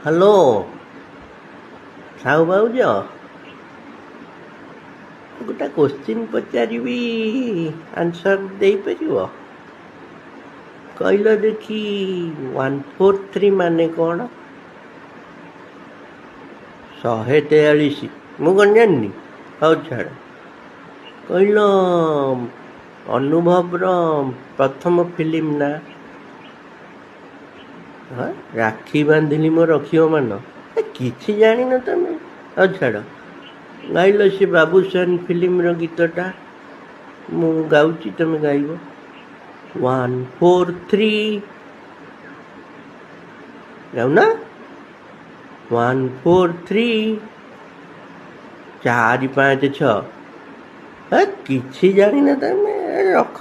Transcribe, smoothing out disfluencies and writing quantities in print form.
Hello Sahu ଭାଉଜ, ଗୋଟେ question ପଚାରିବି, ଆନ୍ସର୍ ଦେଇପାରିବ? କହିଲ ଦେଖି, 143 ମାନେ କ'ଣ? 143। ମୁଁ କ'ଣ ଜାଣିନି? ହଉ ଛାଡ଼। କହିଲ ଅନୁଭବର ପ୍ରଥମ ଫିଲ୍ମ ନା? ହଁ, ରାକ୍ଷୀ ବାନ୍ଧିଲି ମୋ ରଖିବ ମାନ। କିଛି ଜାଣିନ ତମେ? ହଉ ଛାଡ଼। ଗାଇଲ ସେ ବାବୁସାନ ଫିଲ୍ମର ଗୀତଟା, ମୁଁ ଗାଉଛି ତମେ ଗାଇବ। 143 ଗାଉନା? 143 4 5 6। କିଛି ଜାଣିନ ତମେ? ରଖ।